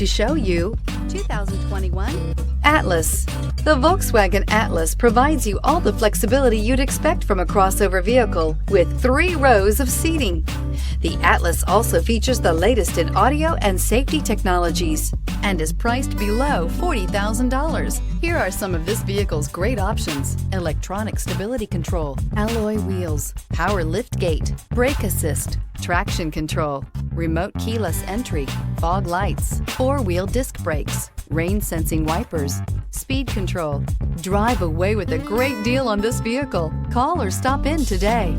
to show you 2021 Atlas. The Volkswagen Atlas provides you all the flexibility you'd expect from a crossover vehicle with 3 rows of seating. The Atlas also features the latest in audio and safety technologies and is priced below $40,000. Here are some of this vehicle's great options: electronic stability control, alloy wheels, power liftgate, brake assist, traction control, remote keyless entry, fog lights, 4-wheel disc brakes, rain sensing wipers, speed control. Drive away with a great deal on this vehicle. Call or stop in today.